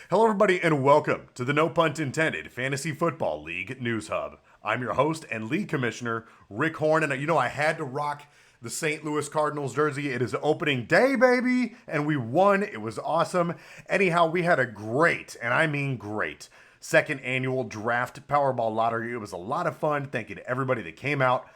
Hello, everybody, and welcome to the No Pun Intended Fantasy Football League News Hub. I'm your host and league commissioner, Rick Horn, and I had to rock the St. Louis Cardinals jersey. It is opening day, baby, and we won. It was awesome. Anyhow, we had a great, and I mean great, second annual draft Powerball Lottery. It was a lot of fun. Thank you to everybody that came out.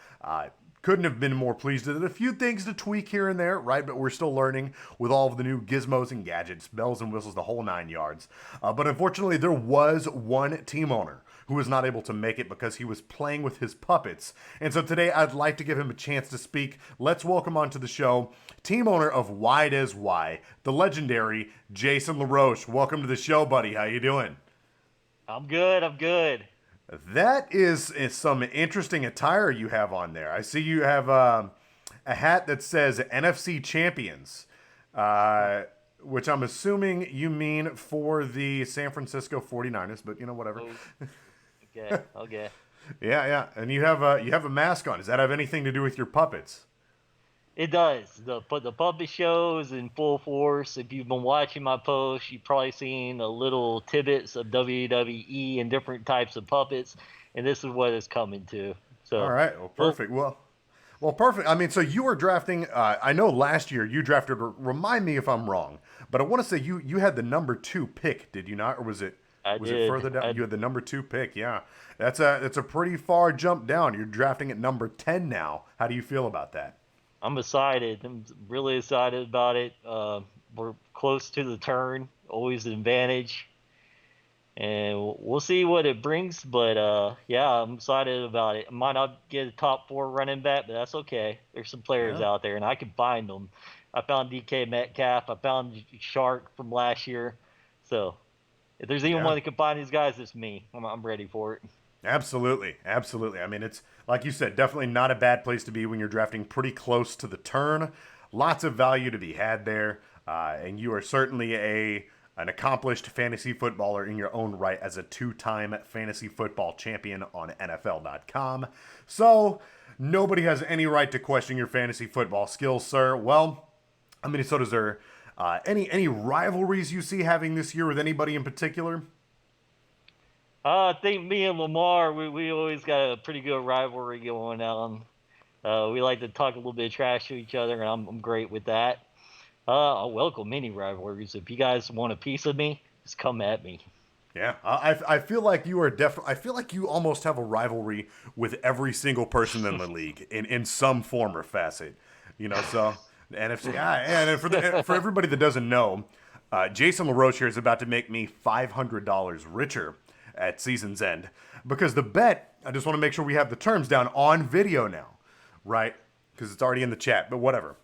Couldn't have been more pleased with it. A few things to tweak here and there, right? But we're still learning with all of the new gizmos and gadgets, bells and whistles, the whole 9 yards. But unfortunately, there was one team owner who was not able to make it because he was playing with his puppets. And so today, I'd like to give him a chance to speak. Let's welcome onto the show team owner of WhyDezWhy, the legendary Jason Laroche. Welcome to the show, buddy. How you doing? I'm good. I'm good. That is some interesting attire you have on there. I see you have a hat that says NFC Champions, which I'm assuming you mean for the San Francisco 49ers, but whatever. Okay. Okay. Yeah. And you have a mask on. Does that have anything to do with your puppets? It does. The puppet show is in full force. If you've been watching my posts, you've probably seen a little tidbits of WWE and different types of puppets, and this is what it's coming to. All So, right. Well, perfect. Well, perfect. I mean, so you were drafting. I know last year you drafted. Remind me if I'm wrong, but I want to say you had the number 2 pick, did you not, or was it? I Was it did. further down? You had the number 2 pick. Yeah, that's a pretty far jump down. You're drafting at number 10 now. How do you feel about that? I'm excited. I'm really excited about it. We're close to the turn, always an advantage, and we'll see what it brings. But yeah, I'm excited about it. I might not get a top 4 running back, but that's okay. There's some players Yeah. out there, and I can find them. I found DK Metcalf. I found Shark from last year. So if there's anyone Yeah. that can find these guys, it's me. I'm ready for it. Absolutely. I mean, it's like you said, definitely not a bad place to be when you're drafting pretty close to the turn. Lots of value to be had there, and you are certainly an accomplished fantasy footballer in your own right as a 2-time fantasy football champion on NFL.com. So nobody has any right to question your fantasy football skills, sir. Well, I mean, so does there. Any rivalries you see having this year with anybody in particular? I think me and Lamar, we always got a pretty good rivalry going on. We like to talk a little bit of trash to each other, and I'm great with that. I'll welcome any rivalries. If you guys want a piece of me, just come at me. Yeah, I feel like you are definitely. I feel like you almost have a rivalry with every single person in the league in some form or facet. So the NFC. And for everybody that doesn't know, Jason LaRoche here is about to make me $500 richer at season's end because the bet. I just want to make sure we have the terms down on video now, right? Because it's already in the chat, but whatever.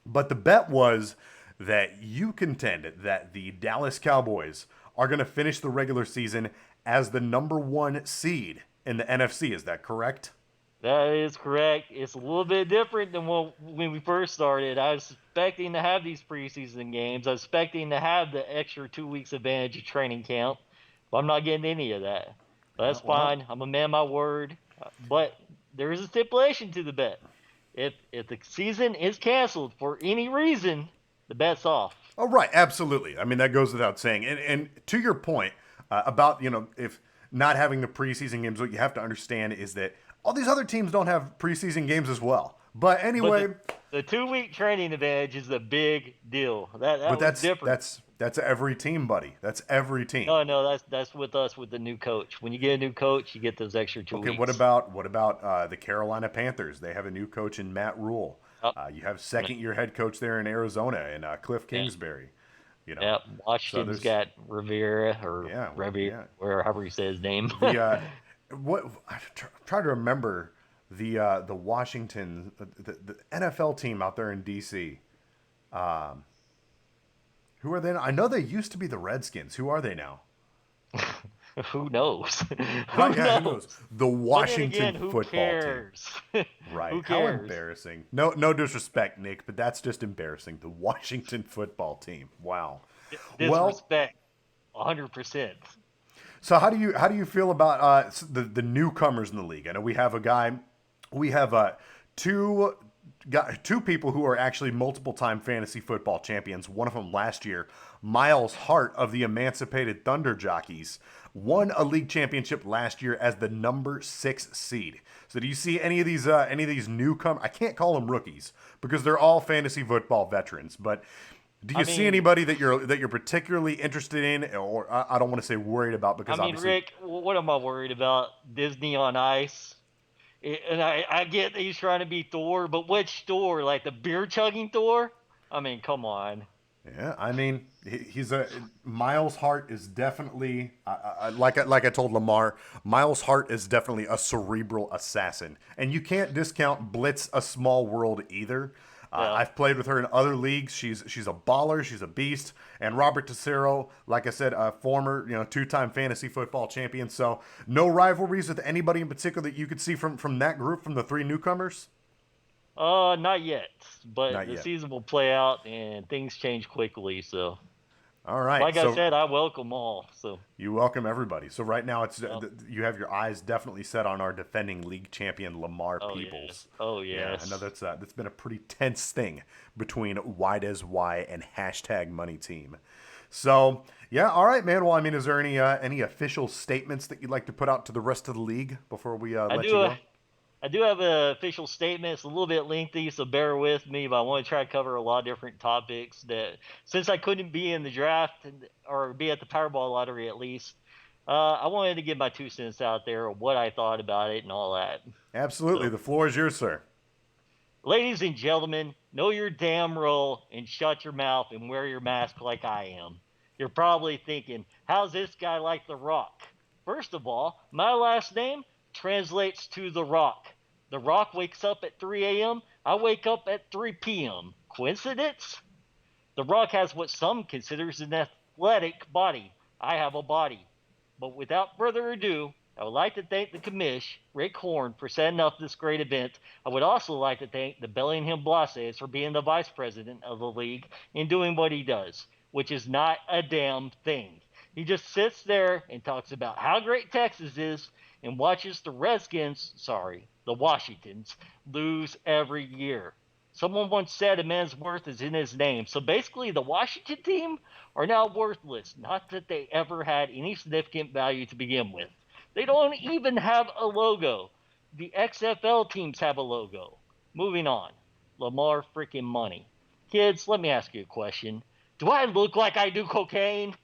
But the bet was that you contend that the Dallas Cowboys are going to finish the regular season as the number 1 seed in the NFC. Is that correct? That is correct. It's a little bit different than when we first started. I was expecting to have these preseason games. I was expecting to have the extra 2 weeks advantage of training camp, but I'm not getting any of that. But that's Well, fine. I'm a man of my word. But there is a stipulation to the bet. If the season is canceled for any reason, the bet's off. oh, right, absolutely. I mean, that goes without saying. And to your point about, if not having the preseason games, what you have to understand is that all these other teams don't have preseason games as well. But But anyway, the 2 week training advantage is a big deal. That but was that's different. that's every team, buddy. That's every team. No, that's with us with the new coach. When you get a new coach, you get those extra two Okay, what weeks. about the Carolina Panthers? They have a new coach in Matt Rule. Yep. You have second-year head coach there in Arizona and Cliff Yeah. Kingsbury. Yeah. So Washington's there's got Rivera or yeah, Revere, yeah. or however you say his name. The what I try to remember the Washington the NFL team out there in DC. Who are they now? I know they used to be the Redskins. Who are they now? Who knows? Who Right, yeah, who knows? knows? The But then Washington again, who football team. cares? Right. Who How cares? embarrassing. No disrespect, Nick, but that's just embarrassing. The Washington football team. Wow. Well, Disrespect, 100%. so how do you feel about the newcomers in the league? I know we have two people who are actually multiple time fantasy football champions. One of them last year, Miles Hart of the Emancipated Thunder Jockeys, won a league championship last year as the number 6 seed. So do you see any of these newcomers? I can't call them rookies because they're all fantasy football veterans, but do you see anybody that you're particularly interested in, or I don't want to say worried about, because obviously, Rick, what am I worried about? Disney on Ice. And I get that he's trying to be Thor, but which Thor? Like the beer chugging Thor? I mean, come on. yeah, I mean, he's a Miles Hart is definitely like I told Lamar, Miles Hart is definitely a cerebral assassin, and you can't discount Blitz a Small World either. Yeah. I've played with her in other leagues. She's a baller. She's a beast. And Robert Tessero, like I said, a former 2-time fantasy football champion. So no rivalries with anybody in particular that you could see from that group, from the 3 newcomers. Not yet, but Not the yet. season will play out and things change quickly. So, All right. like so I said, I welcome all. So you welcome everybody. So right now it's Yep. you have your eyes definitely set on our defending league champion Lamar Oh Peoples. yes. Oh Yeah, yes. I know that's been a pretty tense thing between WhyDezWhy and #MoneyTeam. So yeah, all right, man. Well, I mean, is there any official statements that you'd like to put out to the rest of the league before we I let do. you go? I do have an official statement. It's a little bit lengthy, so bear with me. But I want to try to cover a lot of different topics. That since I couldn't be in the draft or be at the Powerball Lottery at least, I wanted to get my 2 cents out there, what I thought about it, and all that. Absolutely. So, The floor is yours, sir. ladies and gentlemen, know your damn role and shut your mouth and wear your mask like I am. You're probably thinking, how's this guy like The Rock? First of all, my last name translates to The Rock. The Rock wakes up at 3 a.m., I wake up at 3 p.m. Coincidence? The Rock has what some considers an athletic body. I have a body. But without further ado, I would like to thank the commish, Rick Horn, for setting up this great event. I would also like to thank the Bellingham Blases for being the vice president of the league and doing what he does, which is not a damn thing. He just sits there and talks about how great Texas is and watches the the Washingtons, lose every year. Someone once said a man's worth is in his name. So basically, the Washington team are now worthless. Not that they ever had any significant value to begin with. They don't even have a logo. The XFL teams have a logo. Moving on. Lamar freaking money. Kids, let me ask you a question. Do I look like I do cocaine?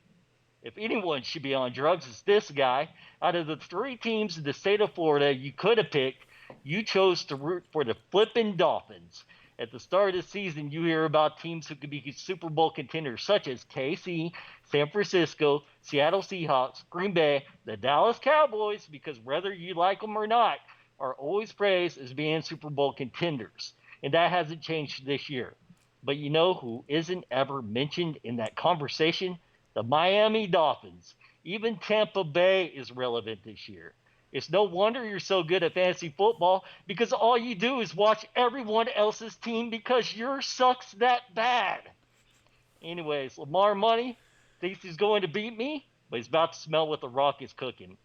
If anyone should be on drugs, it's this guy. Out of the 3 teams in the state of Florida you could have picked, you chose to root for the flippin' Dolphins. At the start of the season, you hear about teams who could be Super Bowl contenders, such as KC, San Francisco, Seattle Seahawks, Green Bay, the Dallas Cowboys, because whether you like them or not, are always praised as being Super Bowl contenders. And that hasn't changed this year. But you know who isn't ever mentioned in that conversation? The Miami Dolphins. Even Tampa Bay is relevant this year. It's no wonder you're so good at fantasy football because all you do is watch everyone else's team because yours sucks that bad. Anyways, Lamar Money thinks he's going to beat me, but he's about to smell what the Rock is cooking.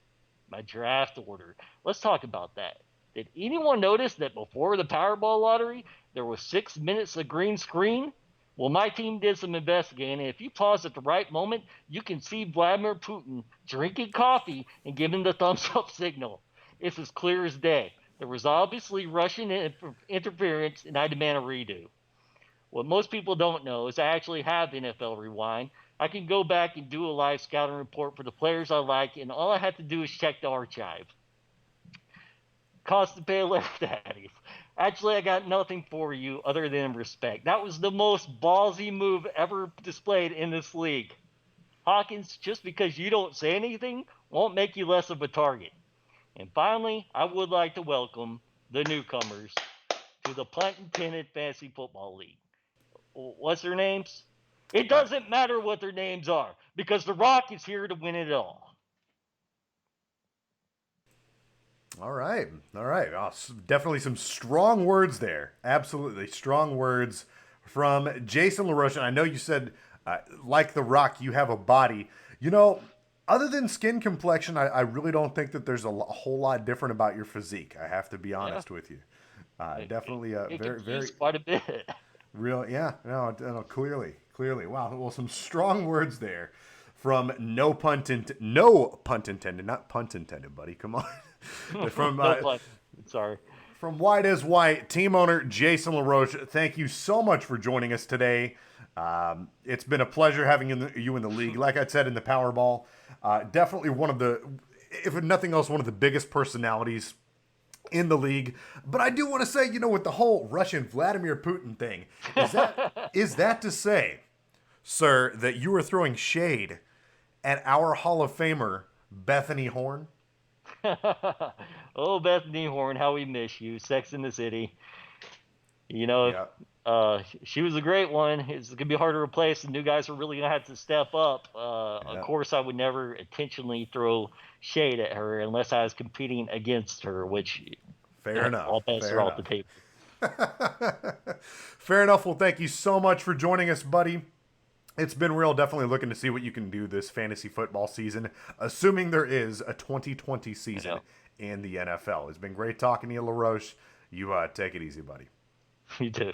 My draft order. Let's talk about that. Did anyone notice that before the Powerball lottery, there was 6 minutes of green screen? Well, my team did some investigating, and if you pause at the right moment, you can see Vladimir Putin drinking coffee and giving the thumbs up signal. It's as clear as day. There was obviously Russian interference, and I demand a redo. What most people don't know is I actually have NFL Rewind. I can go back and do a live scouting report for the players I like, and all I have to do is check the archive. Constipated left daddies. Actually, I got nothing for you other than respect. That was the most ballsy move ever displayed in this league. Hawkins, just because you don't say anything won't make you less of a target. And finally, I would like to welcome the newcomers to the Punt and Pennant Fantasy Football League. What's their names? It doesn't matter what their names are because The Rock is here to win it all. All right. All right. Oh, definitely some strong words there. Absolutely strong words from Jason Laroche. And I know you said, like The Rock, you have a body. Other than skin complexion, I really don't think that there's a whole lot different about your physique. I have to be honest with you. Definitely it very, very quite a bit. real. Yeah. No, clearly. Clearly. Wow. Well, some strong words there from no pun intended, not pun intended, buddy. Come on. from No pun. Sorry. from WhyDezWhy team owner Jason Laroche. Thank you so much for joining us today. It's been a pleasure having you in the league. Like I said in the Powerball, definitely one of the, if nothing else, one of the biggest personalities in the league. But I do want to say, with the whole Russian Vladimir Putin thing, is that to say, sir, that you are throwing shade at our Hall of Famer Bethany Horn? Oh, Bethany Horn, how we miss you. Sex in the City. You know, Yeah. she was a great one. It's going to be hard to replace. The new guys are really going to have to step up. Of Yeah. course, I would never intentionally throw shade at her unless I was competing against her, which Fair enough. all bets Fair are enough. off the table. Fair enough. Well, thank you so much for joining us, buddy. It's been real. Definitely looking to see what you can do this fantasy football season, assuming there is a 2020 season in the NFL. It's been great talking to you, LaRoche. You take it easy, buddy. You too.